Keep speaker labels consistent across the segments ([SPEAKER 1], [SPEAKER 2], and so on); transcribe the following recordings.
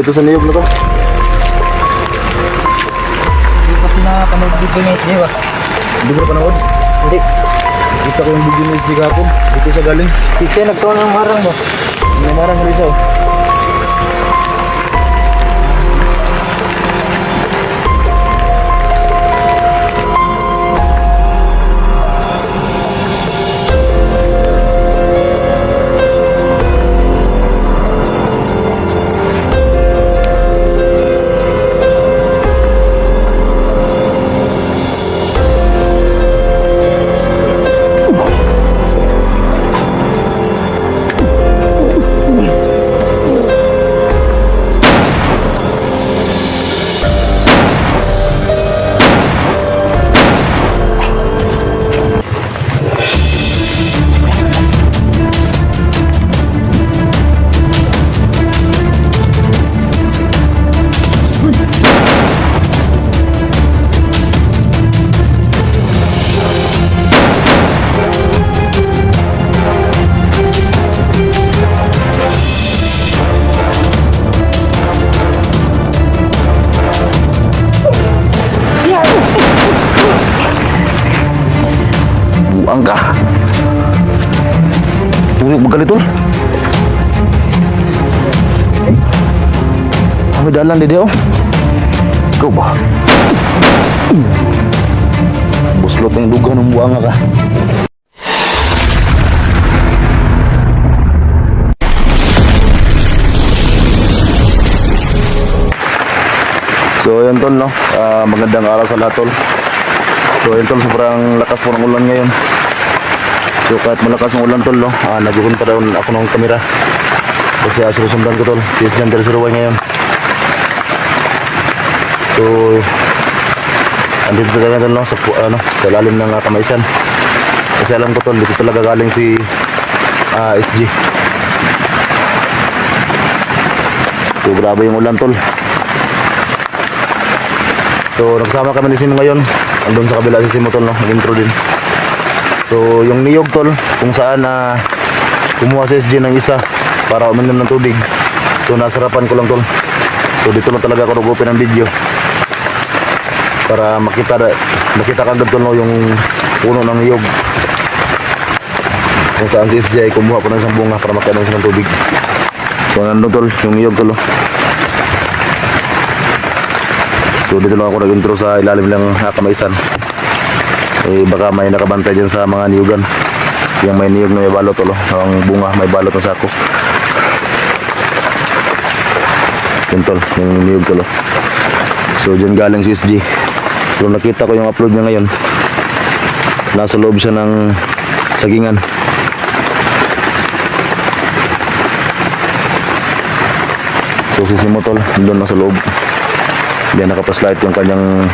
[SPEAKER 1] dito sa niyog na to.
[SPEAKER 2] Hindi kasi nakapanood dito ng SD ba?
[SPEAKER 1] Hindi ko panood.
[SPEAKER 2] Hindi.
[SPEAKER 1] Kita ko yung video ni SD kahapon. Dito sa galing.
[SPEAKER 2] Kasi nagtuwa ng marang ba?
[SPEAKER 1] May marang Rizal. Buang ka. Tuloy magalit tol. Kami dalan di dia oh. Ikaw ba? Buslot yung duga ng buang ka. So yan tol no. Magandang araw sa lahat tol. So yun tol, sobrang lakas po ng ulan ngayon. So kahit malakas ng ulan tol, no, nag-ukon pa daw ako ng kamera. Kasi sinusundan ko tol, si S-Jumper ngayon. So andito talaga tol, no, sa lalim ng Kamaisan. Kasi alam ko tol, dito talaga galing si SG. So grabe yung ulan tol. So nagsama kami ni Simo ngayon. Andun sa kabila si Simo tol, no? Nag-intro din. So yung niyog tol, kung saan kumuha si SG ng isa para uminom ng tubig. So nasarapan ko lang tol. So dito lang talaga ako nag-open ng video para makita kagad tol, no, yung puno ng niyog. Kung saan si SG ay kumuha ko ng isang bunga para makainom siya ng tubig. So nandun tol, yung niyog tol, no? So dito lang ako nag-intro sa ilalim ng Kamaisan. Eh baka may nakabantay dyan sa mga niyugan. Yung may niyog na may balot tol, ang bunga may balot na sako. Yun tol, yung niyog tol. So dyan galing si SG. So nakita ko yung upload niya ngayon. Nasa loob siya ng sagingan. So si Simo tol, doon nasa loob. Diyan nakapaslight yung kanyang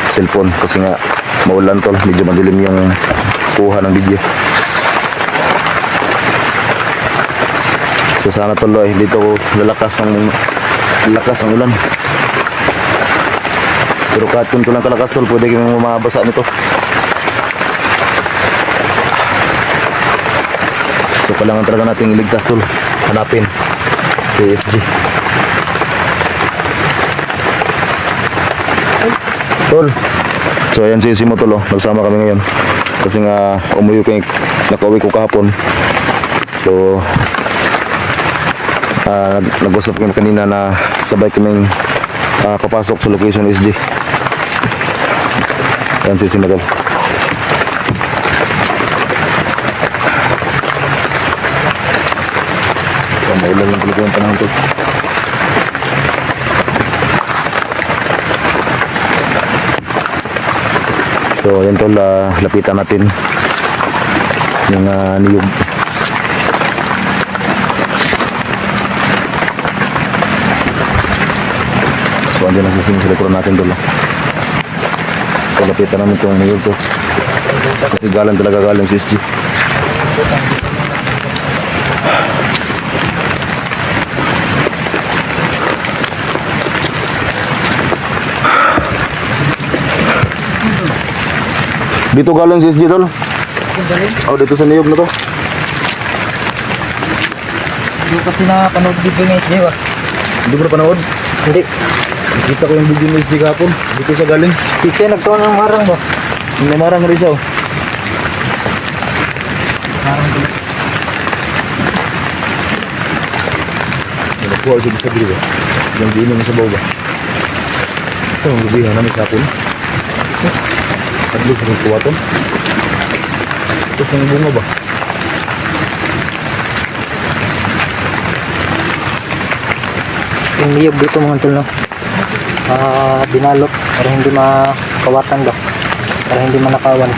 [SPEAKER 1] cellphone kasi nga maulan tol, medyo madilim yung kuha ng video. So sana tol ay dito ko lakas ng ulan. Pero kahit kung lang kalakas tol, pwede kang mabasa nito. So kailangan talaga nating iligtas tol, hanapin si SG. Tol. So ayan si Simo tol, nagsama kami ngayon. Kasi nga nakauwi ko kahapon. So nag-usap kami kanina na sabay kaming papasok sa location SG. Ayan si Simo tol. Maulan lang talaga yung panahon tol. So yan tol, lapitan natin yung niyog. So andyan ang sising sa likuran natin tol. So lapitan namin itong niyog to. Kasi galing si SG. Dito galing si SG tol. Oh, dito sa niyog na to.
[SPEAKER 2] Hindi kasi nakapanood dito ng SD ba?
[SPEAKER 1] Hindi mo na panood?
[SPEAKER 2] Hindi.
[SPEAKER 1] Nakita ko yung video ni SG kahapon. Dito sa galing.
[SPEAKER 2] Kasi nagkaroon ng harang ba?
[SPEAKER 1] May marang nga Rizal.
[SPEAKER 2] Harang ko.
[SPEAKER 1] Nakuha siya sa bilo. Yung diinom sa bawah ba? Ito ang lubihan namin kahapon. Adlo sa mga kuwaton. Ito sa mga bunga ba?
[SPEAKER 2] Yung niyog dito mga tol, no? Binalot para hindi makawatan ba? Para hindi manakawan.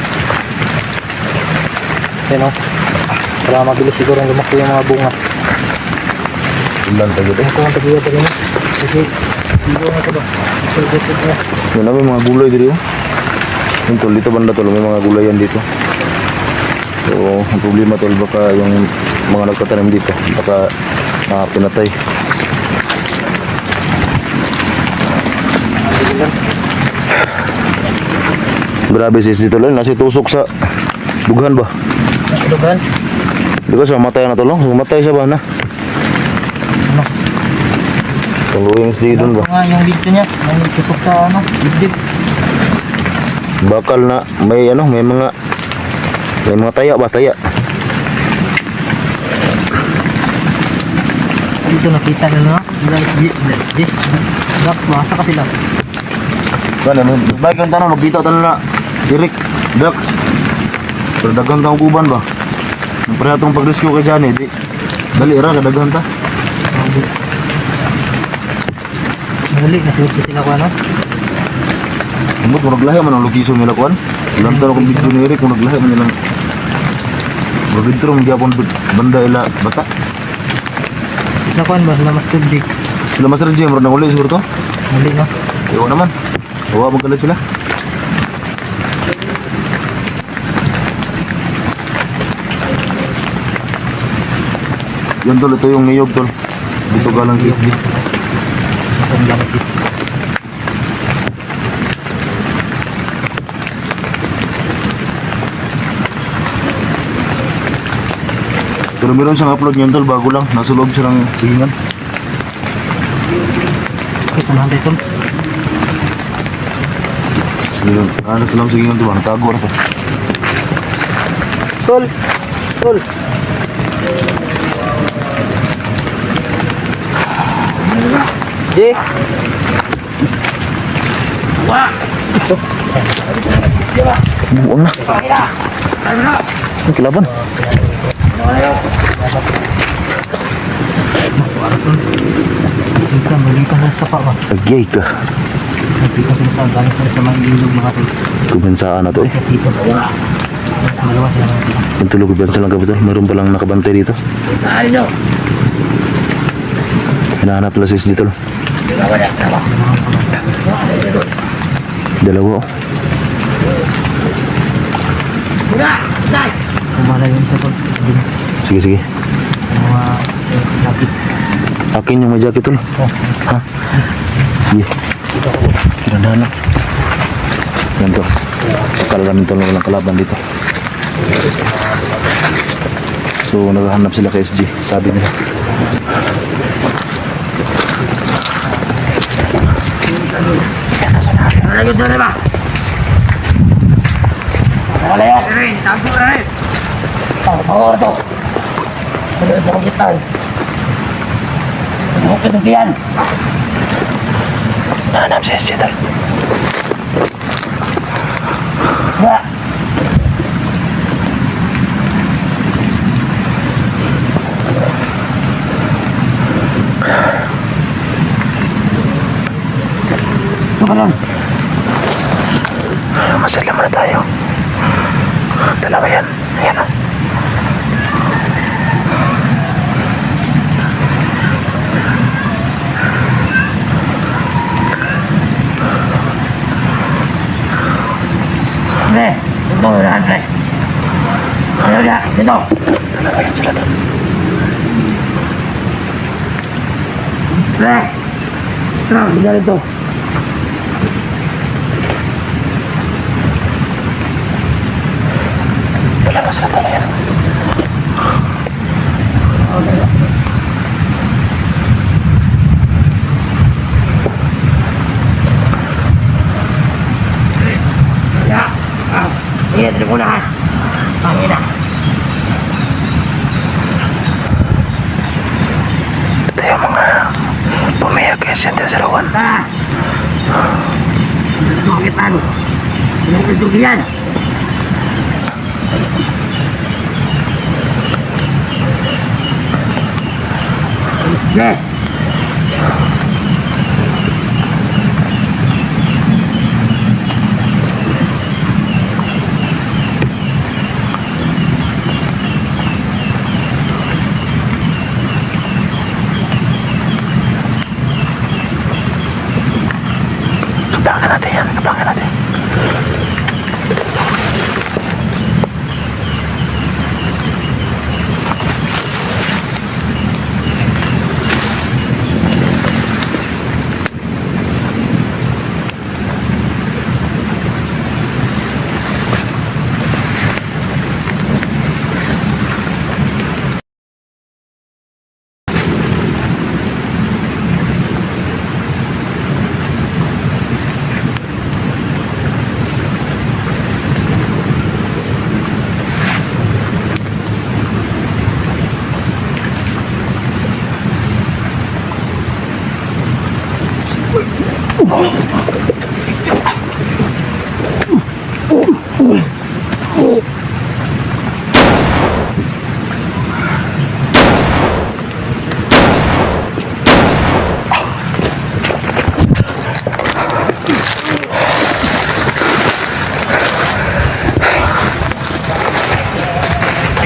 [SPEAKER 2] Yan o. Para mabilis siguro lumaki yung mga bunga.
[SPEAKER 1] Ulan tayo ito.
[SPEAKER 2] Kung ang tagiya pa rin, no? Kasi siguro na ito ba? Ito na.
[SPEAKER 1] Yan na may mga gulay dito. Yung tol, dito banda tol, may mga gulay yan dito. So, ang problema tol, baka yung mga nagtatanim dito, baka pinatay. Grabe sis dito lang, nasi tusok sa dughan ba?
[SPEAKER 2] Dugan.
[SPEAKER 1] Di ba siya matay na tol, no? Matay siya ba na?
[SPEAKER 2] Ano?
[SPEAKER 1] Tuluing si doon ba?
[SPEAKER 2] Ito nga yung dito niya. Yung tutok sa ano, dibdib.
[SPEAKER 1] Bakal na may ano, may mga taya ba, taya.
[SPEAKER 2] Dito nakita na, no? Dapat basa ka sila.
[SPEAKER 1] Kan ano, baik ang tanong, nakita tanong na Eric, Dax. Pero dagang kang kuban ba? Siyempre atong pag-rescue kay Johnny, di dali ra kadaghan ta.
[SPEAKER 2] Ngali, nasulti sila ko ano?
[SPEAKER 1] Umot mo naglahi man ang location nila kuan. Ilang tanong kung video ni Eric kung naglahi man nilang mag-intro mo gyapon banda ila bata.
[SPEAKER 2] Sila ko ba? Sila mas tubig.
[SPEAKER 1] Sila Master Jim, ro nang uli siguro to.
[SPEAKER 2] Ngali, no?
[SPEAKER 1] Iyo naman. Bawa mo sila. Yan tol, ito yung niyog tol. Dito galang KSD.
[SPEAKER 2] Ang gamit dito.
[SPEAKER 1] Pero meron siyang upload niyan tol, bago lang. Nasa loob siya ng sigingan.
[SPEAKER 2] Okay, samahan tayo, tol.
[SPEAKER 1] Meron, nasa lang sigingan to ba? Natago na to.
[SPEAKER 2] Tol! Tol! Jay!
[SPEAKER 1] Buong na. Ang kilaban.
[SPEAKER 2] Balik ka na sa sapa ba?
[SPEAKER 1] Agay ka.
[SPEAKER 2] Balik ka sa galing ka sa mga ilog mga tol.
[SPEAKER 1] Kumansaan na to eh.
[SPEAKER 2] Dito. Malawa sila mga tol.
[SPEAKER 1] Yung tulog kumansa lang kapitol. Meron palang nakabantay dito. Hinahanap nila sis dito. Dalawa oh.
[SPEAKER 2] Kumala yung isa tol.
[SPEAKER 1] Sige sige.
[SPEAKER 2] Mga lapit.
[SPEAKER 1] Akin yung may jacket tol.
[SPEAKER 2] Oh.
[SPEAKER 1] Ha? Iya. Kinandahan lang. Yan to. Akala namin to walang kalaban dito. So naghahanap sila kay SG. Sabi nila.
[SPEAKER 2] Lagi doon ba? Wala yun. Tago na eh. Pagpawar to. Ano ito kong kitan? Ano kong kinutian?
[SPEAKER 1] Nahanap si SG tol.
[SPEAKER 2] Wala. Tumalon.
[SPEAKER 1] Masalam na tayo. Dalawa yan. Ayan o.
[SPEAKER 2] Pre, ito mo na, pre. Ayaw niya, dito.
[SPEAKER 1] Dalawa yan sila doon.
[SPEAKER 2] Pre, bigyan ito.
[SPEAKER 1] Dalawa sila doon. Ayan.
[SPEAKER 2] Ano ko na ha? Pangina.
[SPEAKER 1] Ito yung mga pumayag kaya siya sa lawan.
[SPEAKER 2] Ah! Bakit ano? Anong kaldog yan? Yes!
[SPEAKER 1] Kapangan natin yan, kapangan natin.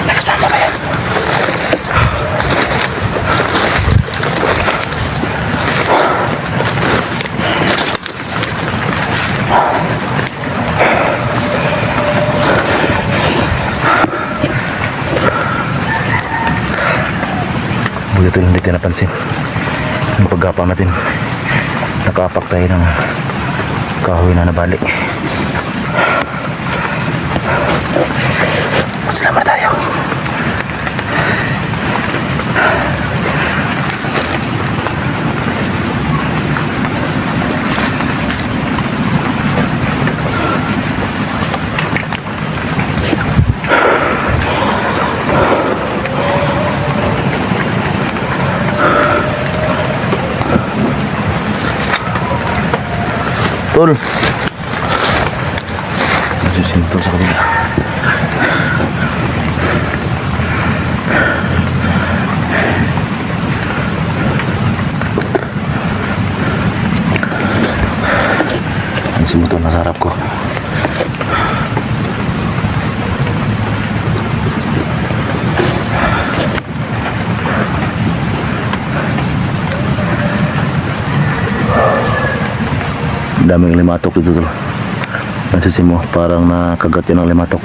[SPEAKER 1] Nakasama ba yan? Buti ito lang hindi napansin. Yung paggapang natin, nakapak tayo ng kahoy na nabalik. Salamat tayo. Tol. Nasisinto sa kabila. Ang simuto na sa harap ko. Daming limatok dito tol. Nansisi mo, parang nakagat yun ang limatok.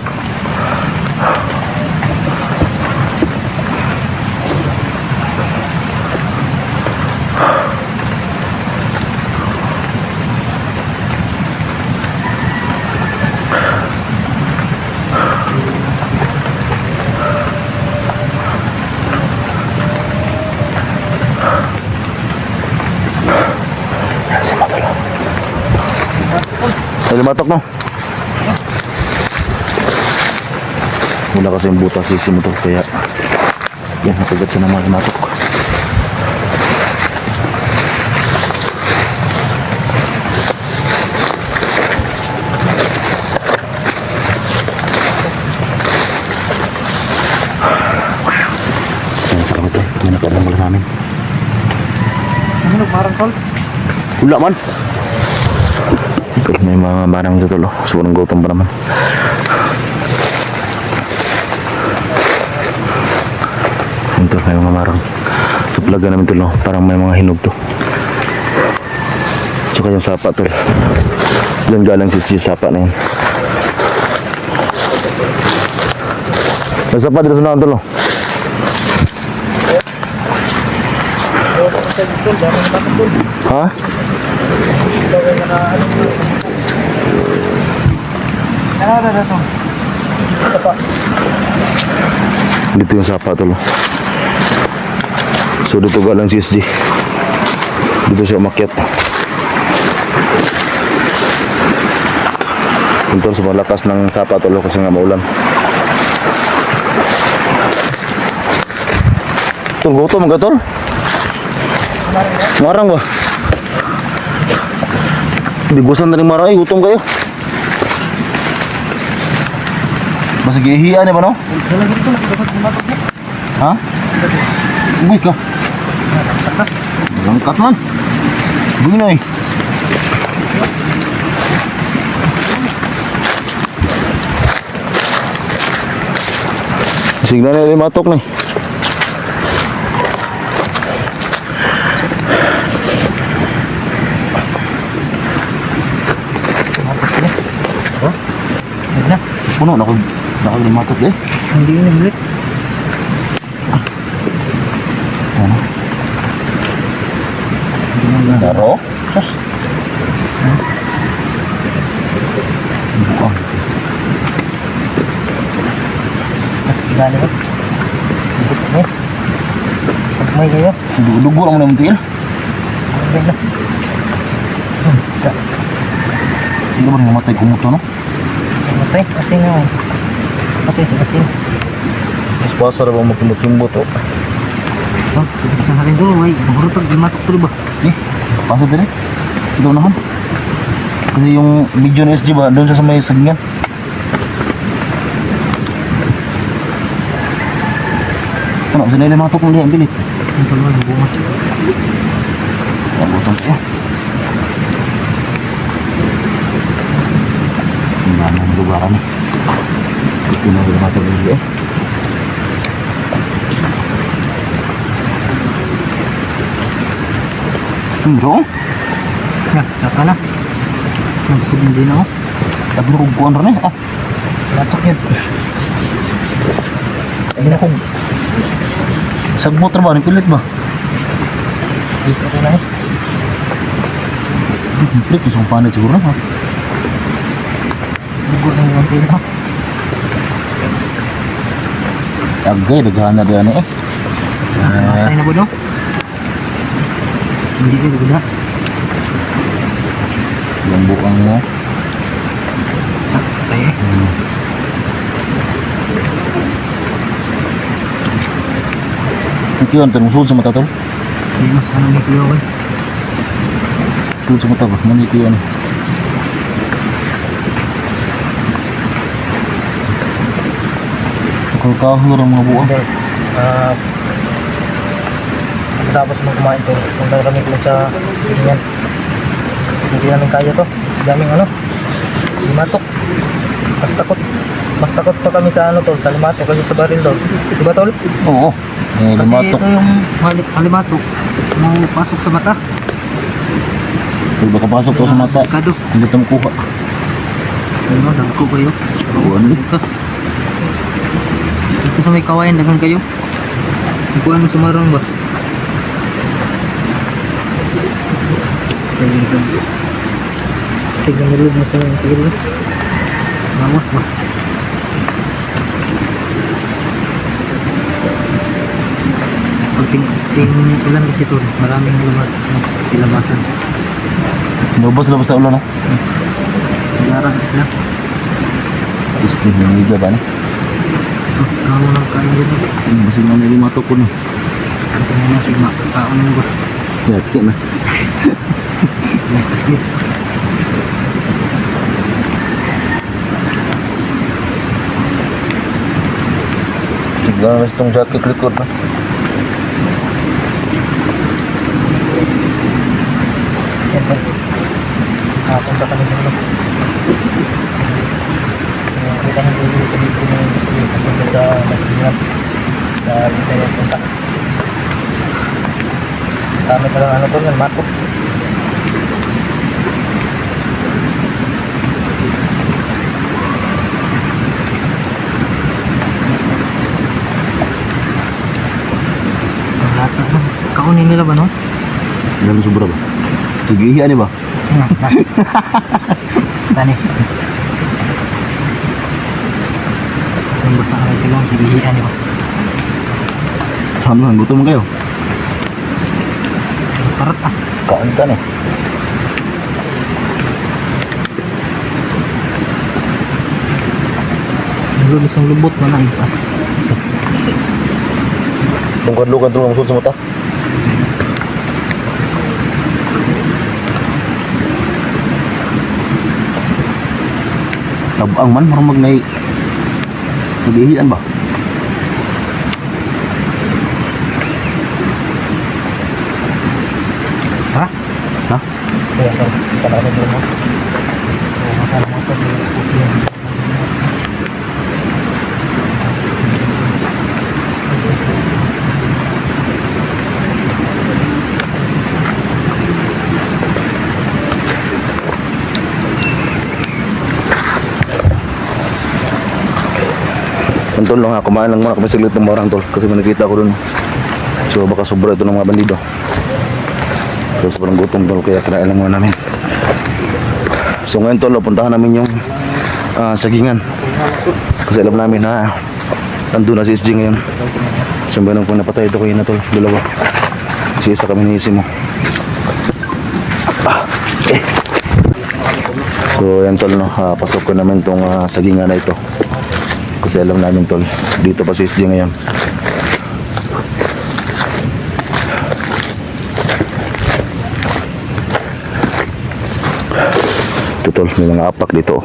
[SPEAKER 1] Nansisi mo tol. Ay, limatok no? Wala kasi yung butas sisi mo to, kaya yan, nakagat siya ng mga limatok. Yan sa kami to, may nakaroon pala sa amin.
[SPEAKER 2] Ano nagmarang tol?
[SPEAKER 1] Wala man. May mga barang dito lo, sobrang gutom pa naman. Ito, may mga barang. So plaga namin ito lo, parang may mga hinog to. Tsaka yung sapa to. Diyan galang si sapa na yun. May sapa dito sa naman to lo. Ha? Dito yung sapa tol. So dito galang si SG. Dito siya umakyat. Yung tol, sumalakas ng sapa tol kasi nga maulan. Tol, gutom ka tol? Marang ba? Bigusan na rin marang, gutom kayo. Masih gihian ya ba no? Ha? Uy ka. Langkat man. Bunay. Sigla na yung matok nih. Puno nakalimatok eh.
[SPEAKER 2] Hindi yun ulit.
[SPEAKER 1] Ano? Daro? Sus. Buang.
[SPEAKER 2] Gani ba? May kayo?
[SPEAKER 1] Dugo lang mo na muntil.
[SPEAKER 2] Okay na.
[SPEAKER 1] Hindi ba namatay kumuto no?
[SPEAKER 2] Matay, asin nga. Matay sa asin.
[SPEAKER 1] Mas pasar ba magkumot-kumot oh.
[SPEAKER 2] Oh, hindi ka sa akin doon. Ay, mahurutag, limatok tuloy ba?
[SPEAKER 1] Eh, pasar din eh. Ito unahan. Kasi yung video ni SG ba, doon sa may sagyan. Ano, sa nila matok kong liyan, bilit.
[SPEAKER 2] Ang talwa ng bunga.
[SPEAKER 1] Ang butang siya. Ang dami ng lugaran eh. Ito na yung matok ng liyan eh. Bro,
[SPEAKER 2] Ya, saka na. Nagsig na din ako.
[SPEAKER 1] sabi na kong kuhan rin eh. Ah,
[SPEAKER 2] Latok yun.
[SPEAKER 1] sabi na kong sagbot na ba? Ang pilit ba?
[SPEAKER 2] Dito ko na eh.
[SPEAKER 1] Pilit, isang panit siguro na ha.
[SPEAKER 2] Bugor na yung pila ha.
[SPEAKER 1] Agay, daghan na diyan eh.
[SPEAKER 2] Matay na ba no? Hindi ko nagula.
[SPEAKER 1] Yung bukang mo.
[SPEAKER 2] Matay eh.
[SPEAKER 1] Ito yun, tanong suod sa mata to.
[SPEAKER 2] Hindi mo, anong may kuyaw eh.
[SPEAKER 1] Suod sa mata ba? Mani ito yun. Kakahur ang mga buwan.
[SPEAKER 2] Hindi. Tapos mo kumain to. Punta kami kung sa silingan. Hindi namin kaya to. Daming ano. Limatok. Mas takot pa kami sa ano tol. Sa limatok kasi sa baril tol. Diba tol?
[SPEAKER 1] Oo. Eh,
[SPEAKER 2] Kasi
[SPEAKER 1] lumatok.
[SPEAKER 2] ito yung halimatok. Pasok sa mata.
[SPEAKER 1] Pag baka pasok to sa mata,
[SPEAKER 2] Kado.
[SPEAKER 1] hindi ito makuha.
[SPEAKER 2] Ano, dagko kayo.
[SPEAKER 1] Oo, ano?
[SPEAKER 2] Bukas. Ito sa may kawayan, dagan kayo. Ikuan mo sumarang ba? Tignan nilog mo sa tigil. Bawas ba? Pag ting ulan kasi ito, maraming lumat silabasan.
[SPEAKER 1] Labas sa ulo na.
[SPEAKER 2] Naglarang sila.
[SPEAKER 1] Gusto nyo nga ba na?
[SPEAKER 2] Ano mo nang kain dito?
[SPEAKER 1] Masih na nilimatok ko na.
[SPEAKER 2] Ang tingin na sigma. Kaon mo ba?
[SPEAKER 1] Yakin na.
[SPEAKER 2] Kasi
[SPEAKER 1] Tignan itong jacket likod na.
[SPEAKER 2] siyempre. Punta kami dito. Kita ng dito sa dito na yung sa masingat. Sa dito yung punta. Kami talagang ano to, matok. Kaunin nila ba no?
[SPEAKER 1] Dalam sobra ba? Sige, ano ba?
[SPEAKER 2] Tani. Ang basa ka ito lang, hihihian nyo.
[SPEAKER 1] Saan lang, gutom kayo?
[SPEAKER 2] Parat ah.
[SPEAKER 1] Kain ka na eh.
[SPEAKER 2] Isang lubot na lang ipas.
[SPEAKER 1] Tungkad-lukad doon ang musul sa mata. Tabang man, marang magnay. Nagihian ba?
[SPEAKER 2] Ha?
[SPEAKER 1] Ha?
[SPEAKER 2] Kaya ka na dito mo. Makakala mo ito.
[SPEAKER 1] Tol lang ha, kumain lang muna kami saglit ng marang tol kasi may nakita ko dun. So baka sobra ito ng mga bandido. So sobrang gutom tol kaya kinain lang muna namin. So ngayon tol, puntahan namin yung sagingan. Kasi alam namin na nandun na si SG ngayon. So ganun po napatay ito kayo na tol, dalawa. Kasi isa kami niisin mo. So yan tol no, pasok ko namin tong sagingan na ito. Kasi alam namin tol, dito pa si SG ngayon. Ito tol, may mga apak dito.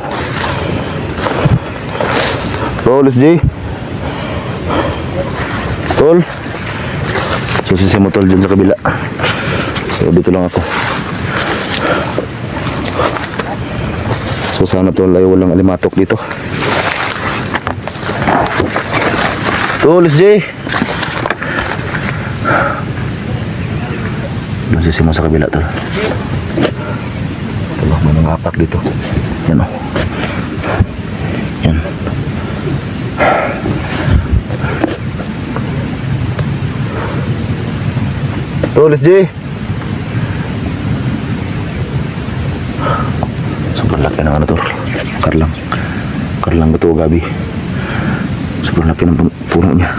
[SPEAKER 1] Tol, SG. Tol. So sisi mo tol dyan sa kabila. So dito lang ako. So sana tol ay walang alimatok dito. Tol, SJ. Nagsisi mo sa kabila, tol. Tolong, may mga apak dito. Yan o. Yan. Tol, SJ. Super laki ng ano, tol. Karlang. Karlang ba ito, Gabi? Super laki ng puno niya.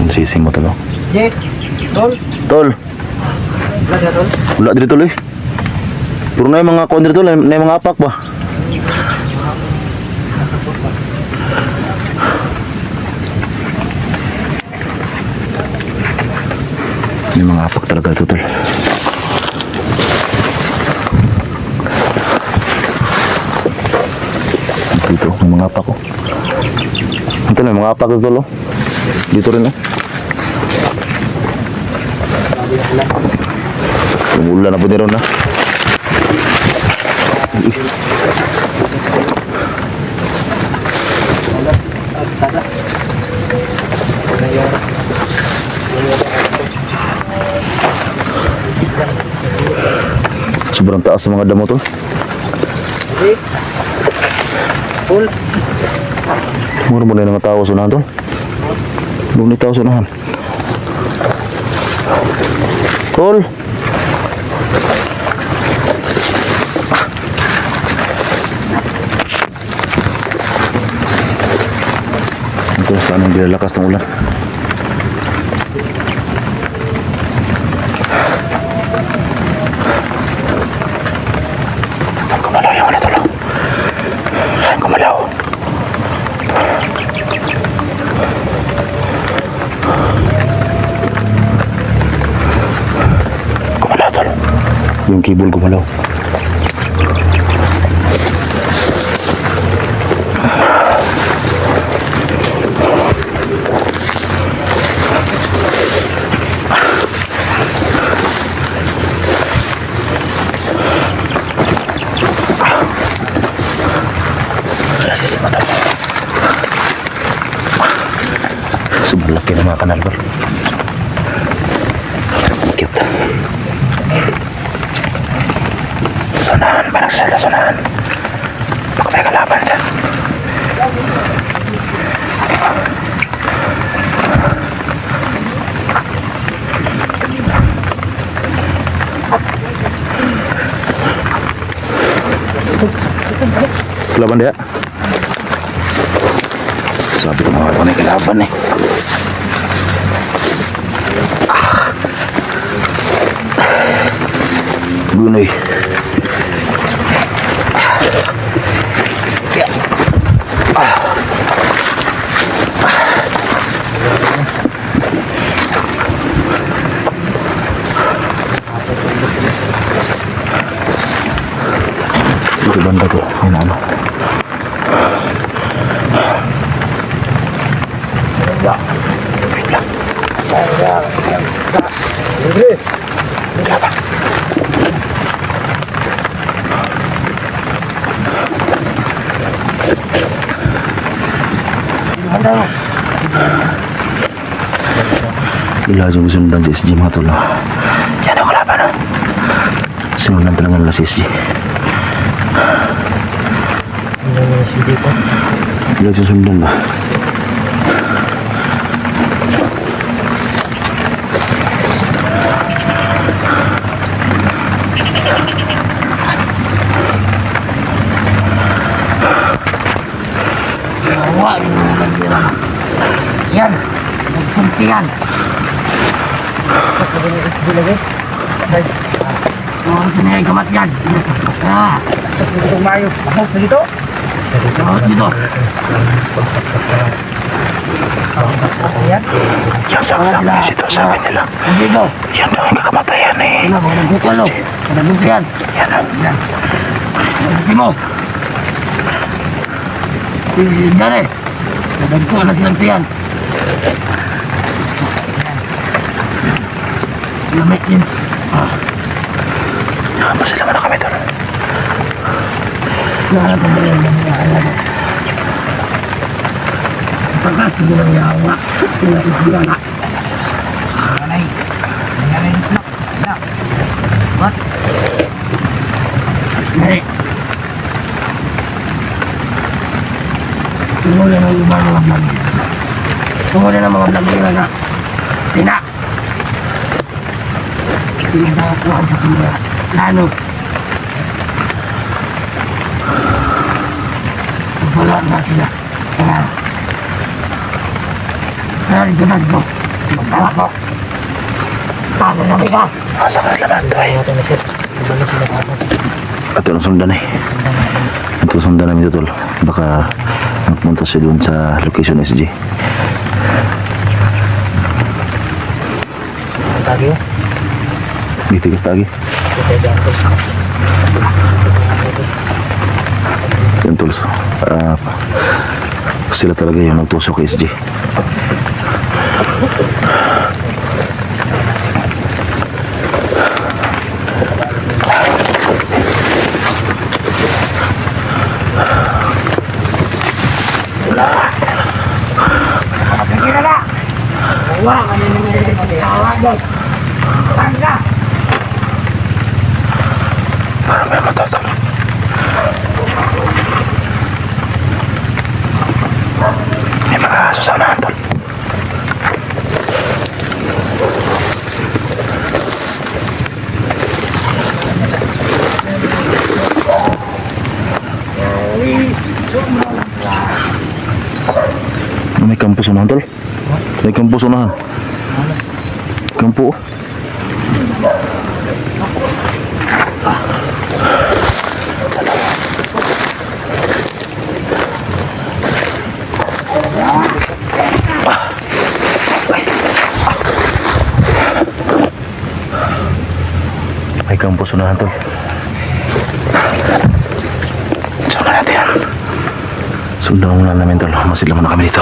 [SPEAKER 1] Sisi mo tol.
[SPEAKER 2] Jek, tol.
[SPEAKER 1] Tol.
[SPEAKER 2] Wala na tol.
[SPEAKER 1] Wala dito tol eh. Puro na yung mga kondre tol, na yung mga apak ba? May mga apak talaga ito tol. Dito, may mga apak ko. Ito na, may mga apak ito tol. Dito rin Umulan na po niron na. Sobrang taas sa mga damo to.
[SPEAKER 2] Full.
[SPEAKER 1] Mura mo na yung mga tao sa unahan to. Mura tao sa unahan. Tol. Ito saan ang bilalakas ng ulan. Kumalaw yung ulit ulo. Kumalaw. Kumalaw tol. Yung keyboard gumalaw. Sobrang laki ng mga kanal, bro. Cute. Sunahan, parang sila sunahan. Baka may kalaban dyan. Laban dia. Sabi ko mga panay kalaban eh. Gunoy. Dito banda to. Yan ano. Gila yung sundan si SG mga tol. Yan ako laban. Sundan talaga nila si SG.
[SPEAKER 2] Ano yung CD ko?
[SPEAKER 1] Gila yung sundan ba?
[SPEAKER 2] Nawa, yan. Nagpunti yan. Hindi lagi. Oo, sinayang kamat yan. Dito mayo. Ako, dito. Dito. Yan.
[SPEAKER 1] Yung saksang na ito sa akin nila.
[SPEAKER 2] Dito.
[SPEAKER 1] Yan daw ang kakamatayan eh.
[SPEAKER 2] Ano, magbubuto. Magbubuto yan.
[SPEAKER 1] Yan ah.
[SPEAKER 2] Yan. Kasi mo. Si Dare. Nagagpo na silang tiyan. Lamit yun.
[SPEAKER 1] Masalaman na kami tol.
[SPEAKER 2] Nakalap ang rin ng mga alam. Pagkat hindi lang yawa. Pinatitigan na. Nanay. Nanay. Nak. What? Nanay. Tunggu na ng mga vlog. Tunggu na ng mga vlog nila na pinagkakuhan sa kamera. Lalo. Wala na sila. Kaya rinunad mo. Magkala ko. Paano na bigas?
[SPEAKER 1] Masa ka naman ito eh. Ito ang sundan eh. Ito sundan namin ito tol. Baka magpunta siya doon sa location SG.
[SPEAKER 2] Tagi.
[SPEAKER 1] Bitigas tagi. Yan tol. Sila talaga yung nagtusok kay SG.
[SPEAKER 2] Sige na na! Wala ka na naman tawa doon! Tangga!
[SPEAKER 1] Parang may mata tol. May mga aso sa unahan tol. May kampus unahan tol. May kampus unahan. Kampo. May kampus unahan tol. Sundan natin yan. Sundan muna namin tol. Masila muna kami dito.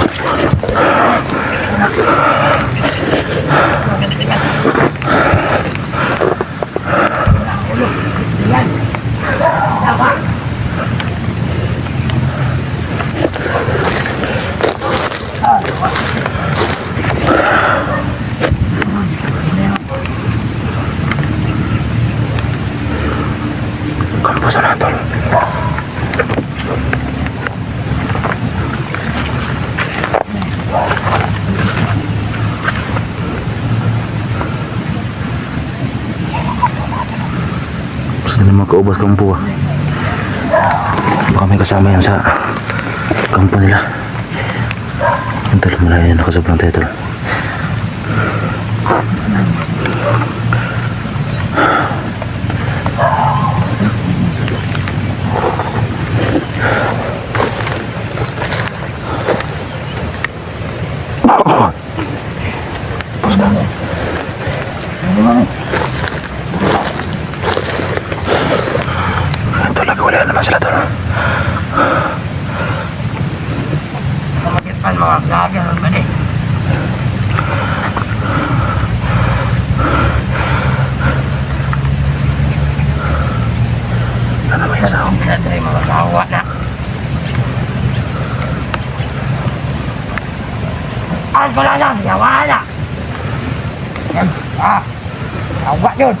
[SPEAKER 1] Kampus unahan tol. Gusto na mga kaubas kampo ah. Baka may kasama yan sa kampo nila. Ang tol, malayo yan. Nakasobrang tayo tol. Ito lagi wala naman sila tol.
[SPEAKER 2] Kamakitpan mga vlogger ba eh.
[SPEAKER 1] Ano may sao?
[SPEAKER 2] Pinatry mga kawa na. Ay, wala na, yawa na. Yan, yawa yun.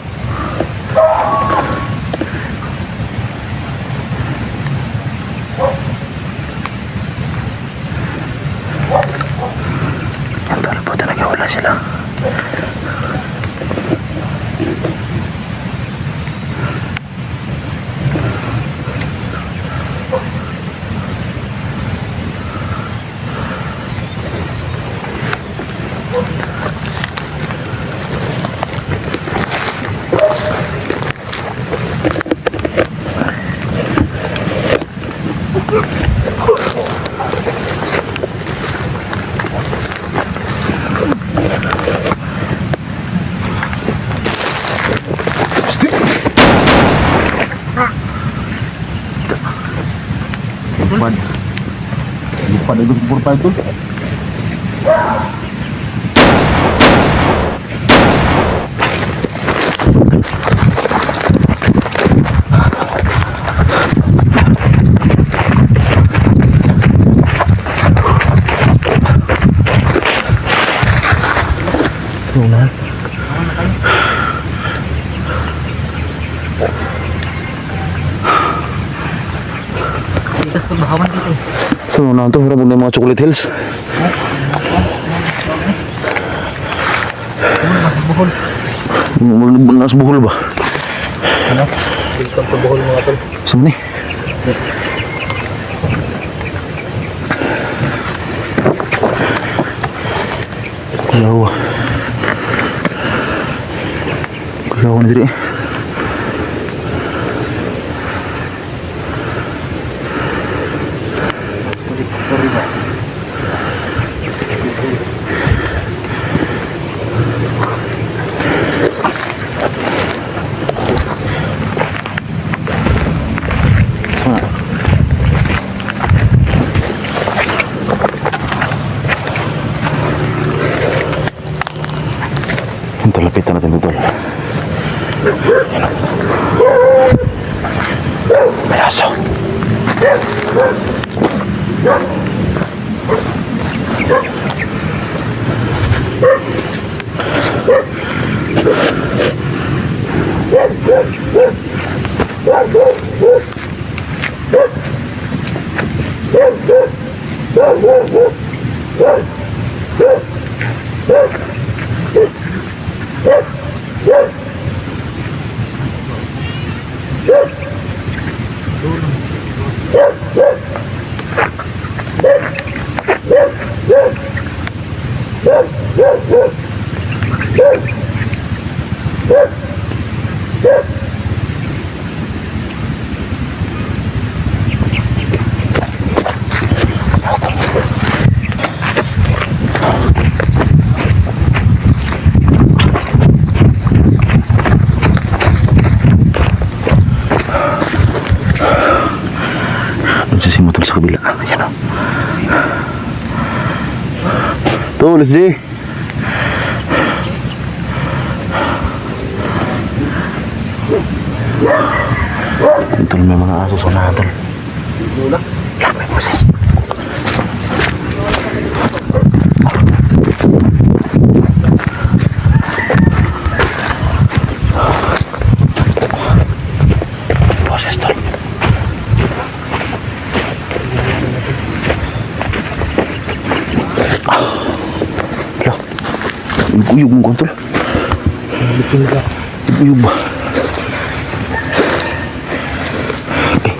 [SPEAKER 1] Ang tol po talaga wala sila. Lipad. Lipad itu 45 tu. Sunan.
[SPEAKER 2] Tikas pagbahawan dito.
[SPEAKER 1] Sunan tu orang punya mga chocolate hills.
[SPEAKER 2] Buhol.
[SPEAKER 1] Nas buhol ba?
[SPEAKER 2] Ano? Tikas pagbuhol mga tol.
[SPEAKER 1] Saan ni? Kulaw. Kulaw na diri.
[SPEAKER 2] Sorry ba?
[SPEAKER 1] Ito, lapitan natin ito, tol. Yan o. May aso. Nagsisimot sa kabila. Ayan o. Tol, let's see. Tol, may mga aso sa unahan, tol.
[SPEAKER 2] Lula.
[SPEAKER 1] Lang, may proses. Proses, tol. Lah, guyog mo kontrol.
[SPEAKER 2] Bikin ka.
[SPEAKER 1] Guyog ba? Okay.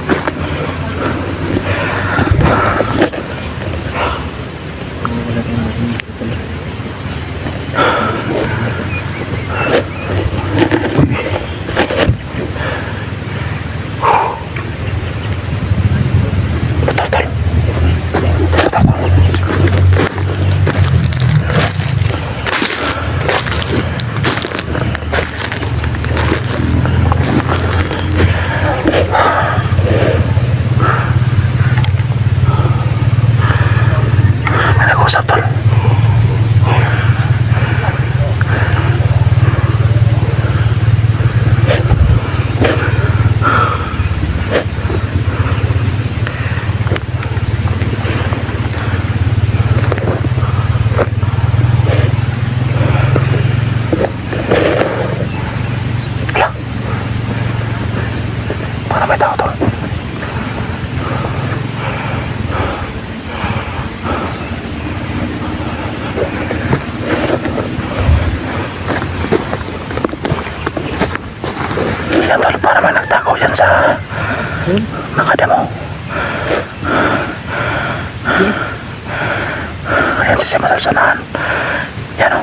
[SPEAKER 1] Yan tol, para may nagtago yan sa nakadamo. Ayan si Sima sa sanahan. Yan o.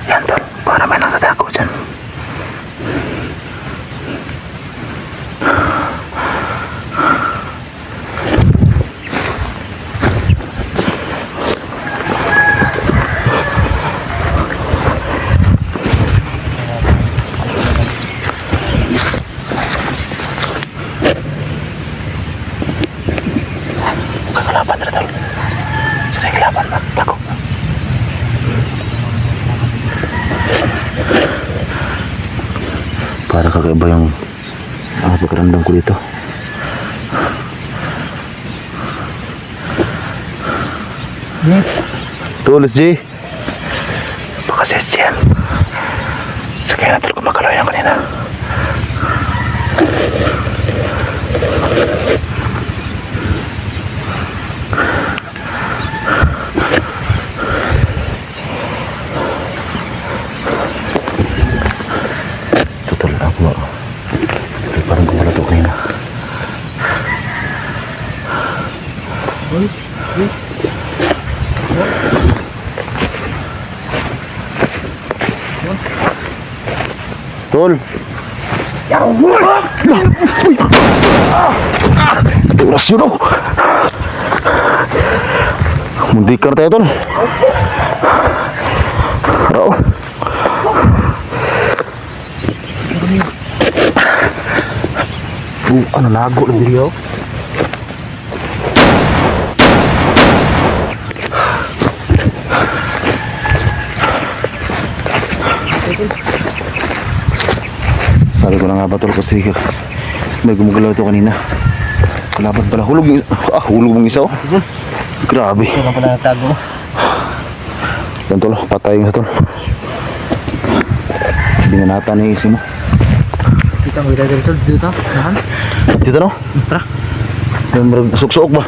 [SPEAKER 1] Yan tol, para may nagtago dyan. Kagalaban na tol. Sudah kagalaban na. Tago. Para kakaiba yung pakiramdam ko dito. Tulis G. Baka sis yan. So kaya natin kumakalaw yan kanina. Tutul ako. Parang gumala to kanina. Tol. Tulas yun oh. Mundikan tayo tol. Oo. Ano lago ng video? Sabi ko na nga ba tol kasi may gumagalaw ito kanina. Kalaban pala. Hulog yung hulog mong isa oh. Grabe.
[SPEAKER 2] Ito lang pala nagtago.
[SPEAKER 1] Yan tol, patay yung isa tol. Binanata na yung isi mo.
[SPEAKER 2] Kita mo kita dito dito. Nahan.
[SPEAKER 1] Dito no?
[SPEAKER 2] Tara.
[SPEAKER 1] Yan marag suksok ba?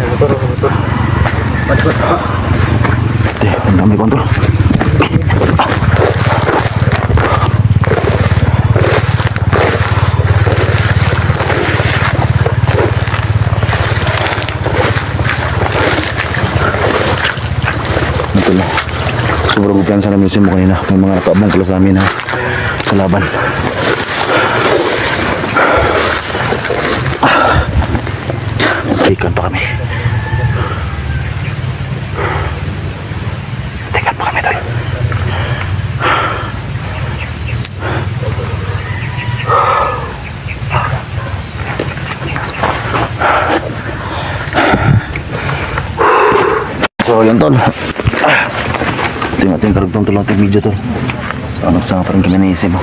[SPEAKER 2] Motor. Patpat pa.
[SPEAKER 1] Ate, ang dami kontrol. Ito na. Sobrang gupiansa namin si mo kanina. May mga nakaabang pala sa amin na kalaban. Tikan pa kami. Tikan pa kami tol. So yun tol. Tingnan karugtong tol natin video tol. So nagsama pa rin kami na isip mo.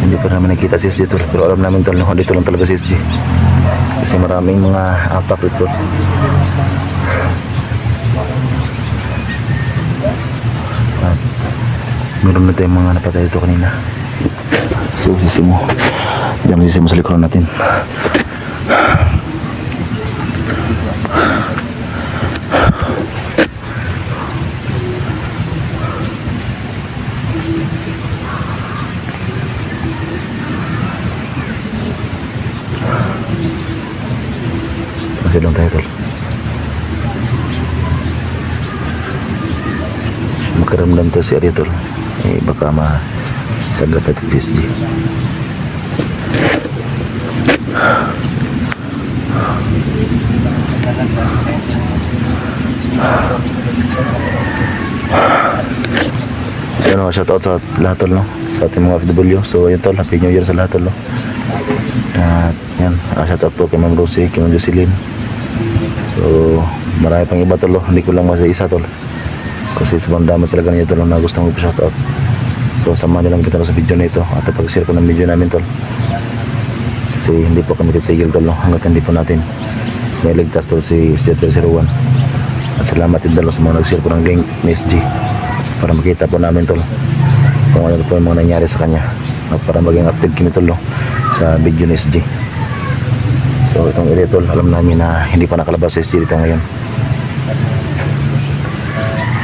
[SPEAKER 1] Hindi pa namin nakita si SG tol. Pero alam namin tol na dito lang talaga si SG. Kasi maraming mga apak ito. At meron na tayong mga napatay ito kanina. So sisi mo. Diyan sisi mo sa likuran natin. Masih lang tayo tol. Makaramdam to si Ariel tol. Baka masadap at si SG. Yan o, shoutout sa lahat tol no? Sa ating mga FW. So yun tol, Happy New Year sa lahat tol no? At yan, shoutout po kay Ma'am Rosie, kay Ma'am Jocelyn. So marami pang iba tol, hindi ko lang masa isa tol. Kasi sobrang dami talaga niya tol na gusto kong shoutout. So samahan niyo lang kita sa video na ito. At pag-share ko ng video namin tol. Kasi hindi po kami titigil tol no? Hanggat hindi po natin may ligtas tol si SG301. At salamat din tol sa mga nag-share po ng link ni SG para makita po namin tol kung ano po yung mga nangyari sa kanya at para maging update kami tol no? Sa video ni SG. So itong area tol, alam namin na hindi pa nakalabas si SG dito ngayon.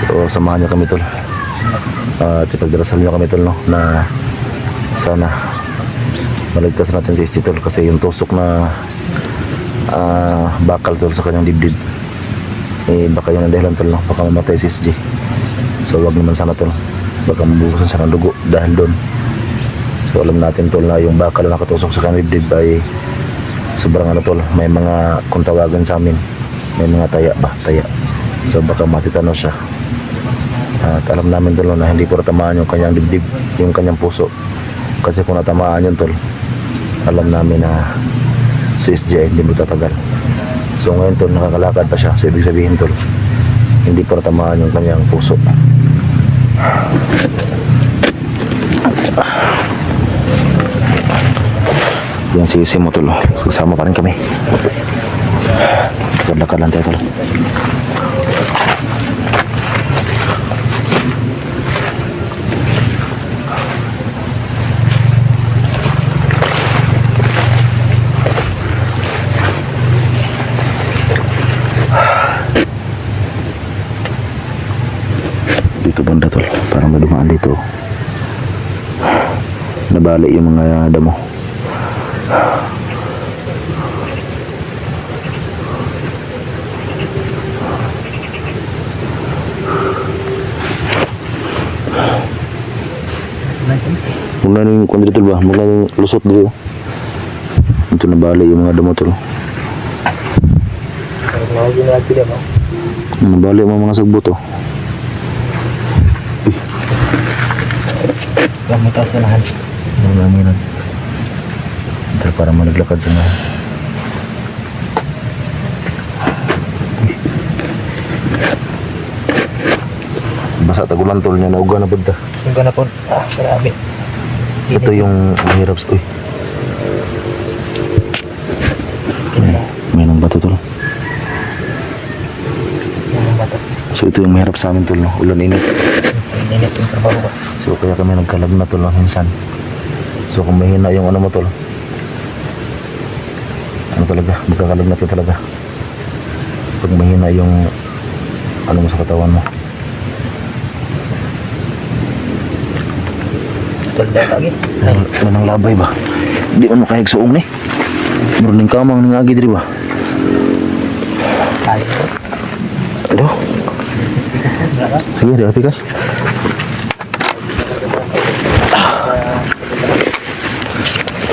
[SPEAKER 1] So samahan nyo kami tol. At ipagdarasal nyo kami tol, no, na sana maligtas natin si SG tol, kasi yung tusok na bakal tol sa kanyang dibdib, baka yun ang dahilan tol, no, baka mamatay si SG. So wag naman sana tol, baka mabuhusan siya ng dugo dahil doon. So alam natin tol na yung bakal na nakatusok sa kanyang dibdib ay sobrang ano tol, may mga, kung tawagan sa amin, may mga taya. So baka matitano siya. At alam namin tol na hindi po natamaan yung kanyang dibdib, yung kanyang puso, kasi kung natamaan yun tol, alam namin na si SG ay hindi mo tatagal. So ngayon tol, nakakalakad pa siya, so ibig sabihin tol, hindi po natamaan yung kanyang puso. Yan si Simo tol, sasama pa rin kami. Lakad lang tayo tol. Dito banda tol, parang may dumaan dito. Nabali yung mga damo. Mula na yung kundi dito ba? Mula yung lusot dito. Ito nabali yung mga damo tol. Nabali yung mga sagbo to.
[SPEAKER 2] Yung may kasalahan.
[SPEAKER 1] Marami lang. Ito para malaglakad sa mga. Basa tagulan tol niya, nauga na banda.
[SPEAKER 2] Yung ganapon. Marami.
[SPEAKER 1] Ito yung mahirap. Uy. May nang bato tol.
[SPEAKER 2] Yung bata.
[SPEAKER 1] So ito yung mahirap sa amin tol, no? Ulan init.
[SPEAKER 2] Init yung trabaho ko.
[SPEAKER 1] So kaya kami nagkalag na tol ng hinsan. So kung mahina yung ano mo tol, ano talaga, magkakalag na tol talaga. Pag mahina yung ano mo sa katawan mo.
[SPEAKER 2] Tulda lagi.
[SPEAKER 1] Ano nang labay ba? Di man makahig suong ni. Murning kamang ning agi diri ba?
[SPEAKER 2] Tayo.
[SPEAKER 1] Ano? Sige, di apikas.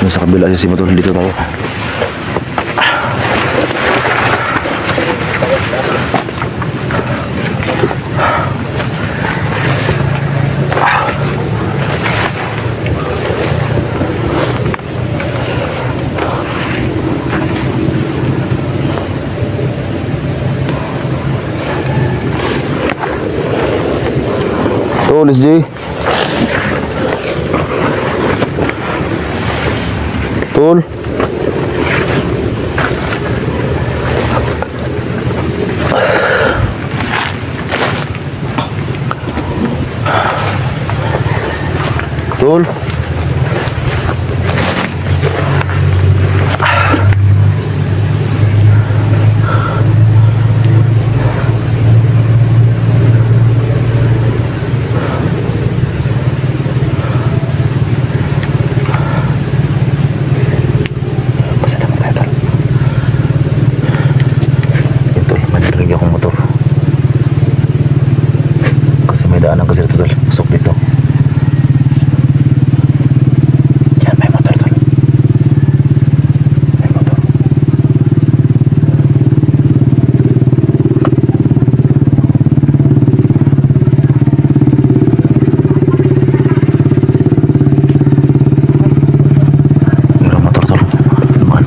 [SPEAKER 1] Sa kabila si Simo tol, dito tayo. Tol, SG. Tol. Tol. Daanan kasi dito tol, pasok dito. Yan, may motor tol. May motor. Mayroong motor tol. Naman.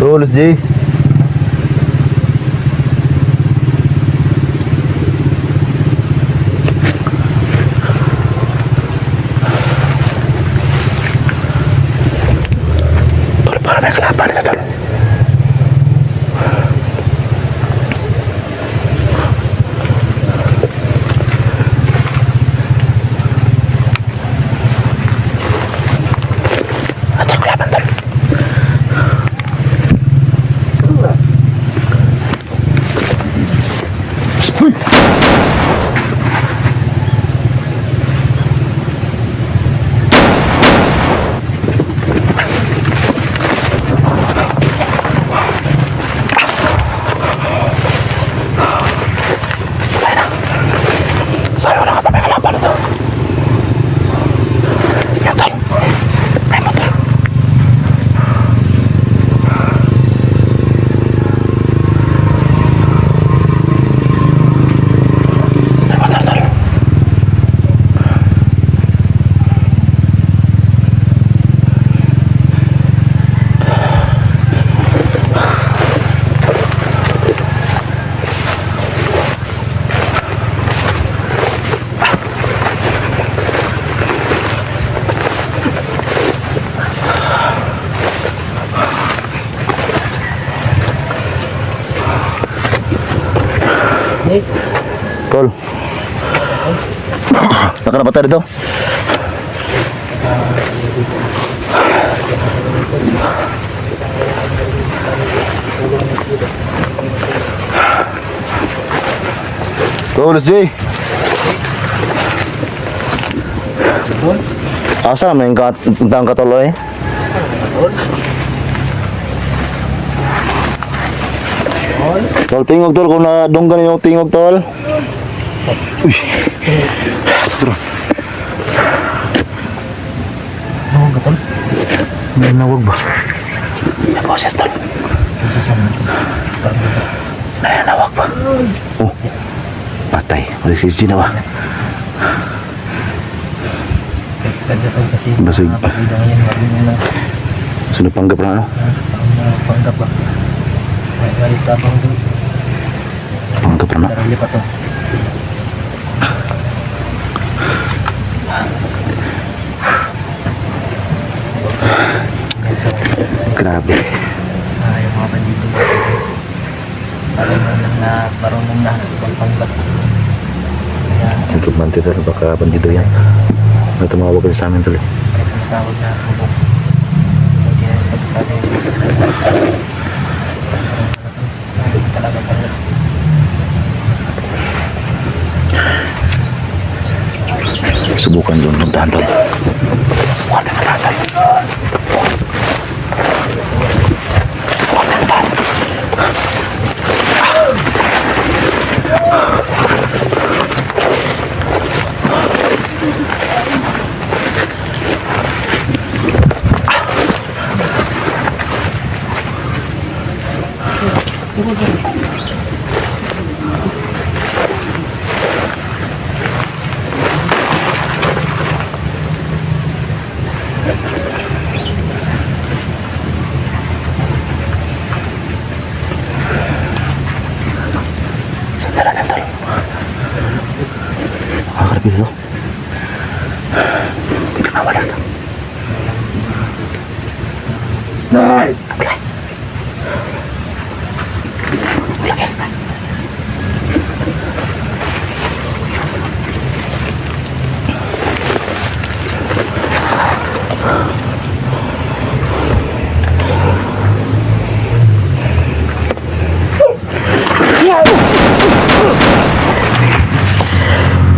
[SPEAKER 1] Tol, SG. May kalaban ito tol. Ito kalaban tol. Uy! Sayo na ka pa may kalaban ito. Yan tol. May motor. May motor tol.
[SPEAKER 2] Eh,
[SPEAKER 1] Tol. Nakanapatay dito. Tol, Jay.
[SPEAKER 2] tol.
[SPEAKER 1] Asa naman yung tentang katoloy?
[SPEAKER 2] Tol. Tol.
[SPEAKER 1] Tol, tingog tol, kung nadunggan yung tingog tol. Uy. Sakro.
[SPEAKER 2] Nawag ka, tol.
[SPEAKER 1] May nawag ba? May boses tol. May nawag ba? Oh. Patay. Balik si Gina ba?
[SPEAKER 2] Kagapag kasi
[SPEAKER 1] Basig.
[SPEAKER 2] nakapagida ngayon, wari mo na
[SPEAKER 1] Sinapanggap na ano?
[SPEAKER 2] panggap ba. May walit tabang doon.
[SPEAKER 1] Panggap na.
[SPEAKER 2] Darali pa to.
[SPEAKER 1] Grabe.
[SPEAKER 2] Yung mga bandido marunong na ibang panggap. Kaya
[SPEAKER 1] Tungkol man tito, baka bandido yan. Ano tumawag sa amin tuloy?
[SPEAKER 2] may tinatawag na bubong. Kaya pagsabi talaga panggap.
[SPEAKER 1] Subukan doon magdahan tol. Subukan na magdahan tol. Subukan na magdahan. Sandala natin tol. Makakarapit ito. Bigla nawala ito. Nay! Ablay. Lagi.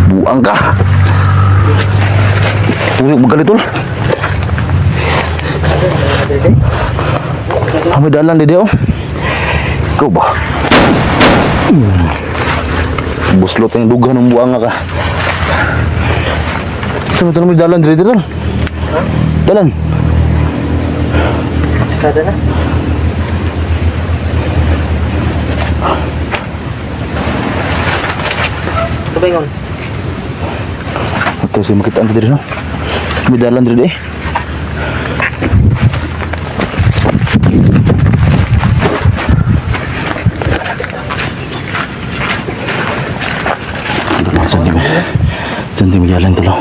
[SPEAKER 1] Buang ka. Uy, magalit tol. Kami dalan dede oh. Ikaw ba? Buslot yung duga ng buang ka. Saan mo ito naman dalan dede tol? Dalan.
[SPEAKER 2] Sada na. Ito ba yun?
[SPEAKER 1] Ito si makitaan dede no? Kami dalan dede eh. Diyan di mo jalan tulo.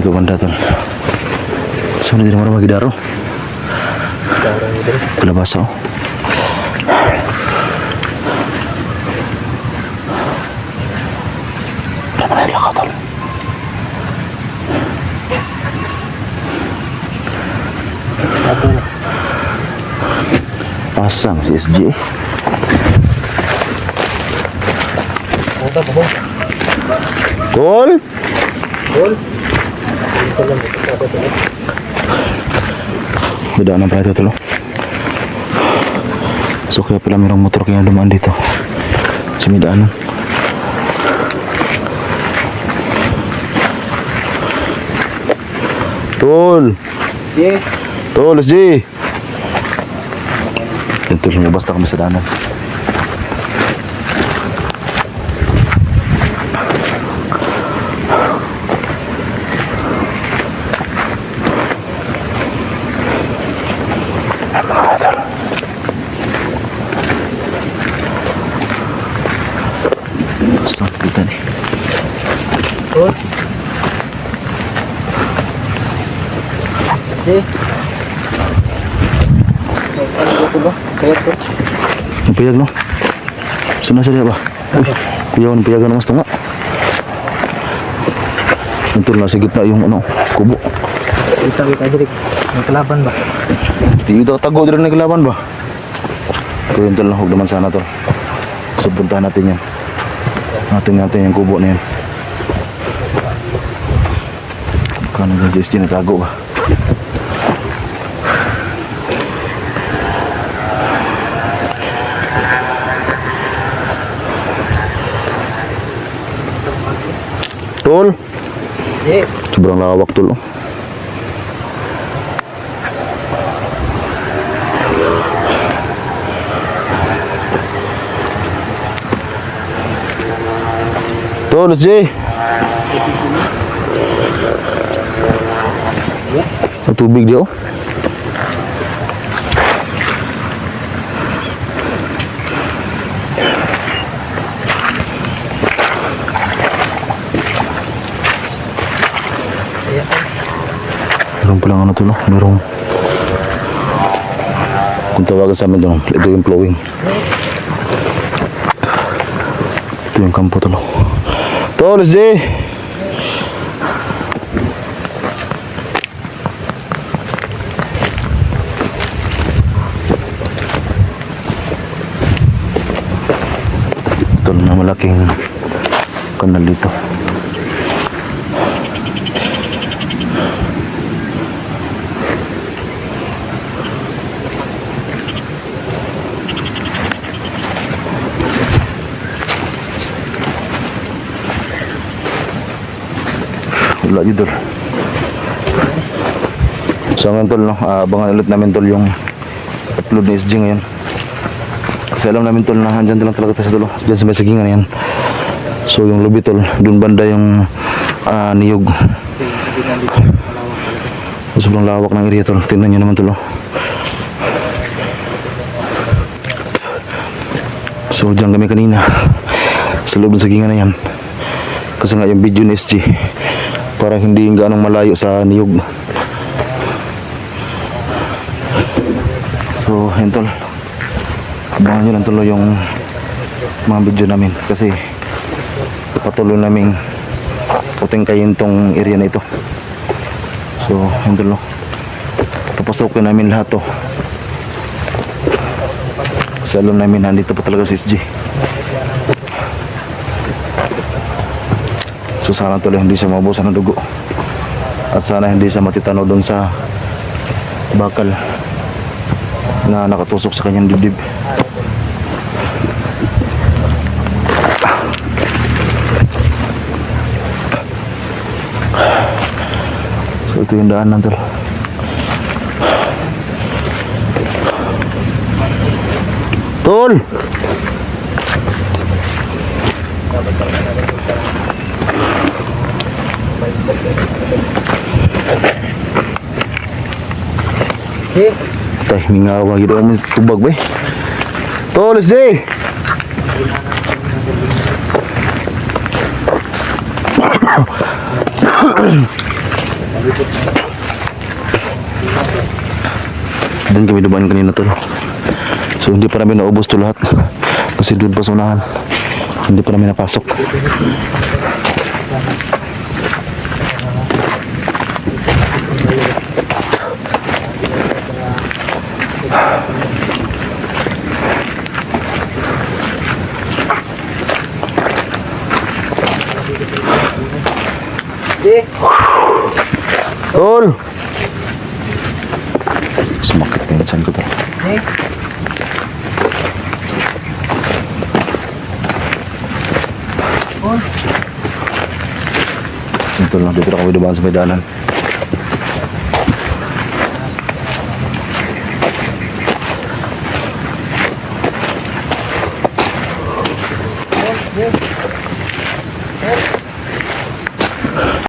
[SPEAKER 1] Dito banda tol. So hindi naman magidaro.
[SPEAKER 2] Darang ito.
[SPEAKER 1] Kalabasa oh. Tama na ka tol.
[SPEAKER 2] Ato na.
[SPEAKER 1] Asam si SG.
[SPEAKER 2] Punta po po.
[SPEAKER 1] Tol.
[SPEAKER 2] Tol. Ito lang. Ito lang.
[SPEAKER 1] Beda na pala ito tol. So kaya pala mayroong motor kaya dumaan dito. Sa midaan. Tol.
[SPEAKER 2] Yes.
[SPEAKER 1] Tol, SG. Ito lang basta kami sa daanan. Basta kita nih.
[SPEAKER 2] Tol. Yes. Ano ko ba? Kaya to.
[SPEAKER 1] Napiyag no? Sana siya ba? Uy, kuya ko napiyagan ng mas tunga. Ito na sa gitna yung ano, kubo.
[SPEAKER 2] Kita diri. May kalaban ba?
[SPEAKER 1] Dito tago din na kalaban ba? Ito yung tol na hug naman sana tol. So puntahan natin yan. Natin yung kubo na yan. Kano na just yung natago ba? Tol,
[SPEAKER 2] Yes.
[SPEAKER 1] sobrang lawak tol. Oh. Tol, Jay. May tubig dia oh. Meron palang ano to no? Merong kung tawagan sa amin to, ito yung flowing. Ito yung kampo to no. Tol, SJ! Ito na malaking kanal dito. Wala dito. So ngayon tol no, abangan ulit namin tol yung upload ni SG ngayon. Kasi alam namin tol na andyan lang talaga tayo sa dulo. Diyan sa may sagingan yan. So yung lobby tol, dun banda yung niyog. Sobrang lawak ng area tol. Tingnan nyo naman tol. So dyan kami kanina sa loob ng sagingan na yan. Kasi nga yung video ni SG parang hindi gaanong malayo sa niyog. So yun tol, abangan nyo lang tuloy yung mga video namin kasi patuloy naming puting kayin tong area na ito. So yun tol, papasukin namin lahat to kasi alam namin nandito pa talaga si SG. So sana tuloy hindi siya mabusan ng dugo at sana hindi siya matitanaw doon sa bakal na nakatusok sa kanyang dibdib. So ito yung daan natin. Tol!
[SPEAKER 2] Okay.
[SPEAKER 1] Tay, mingawa gitu kami tubag ba? Tol, SJ! Doon kami dumaan kanina tol. So hindi pa namin naubos to lahat. Kasi doon pa sa unahan. Hindi pa namin napasok. Tol! Sumakit na yung tiyan ko tol. Ito lang, dito na kami dumaan sa medanan.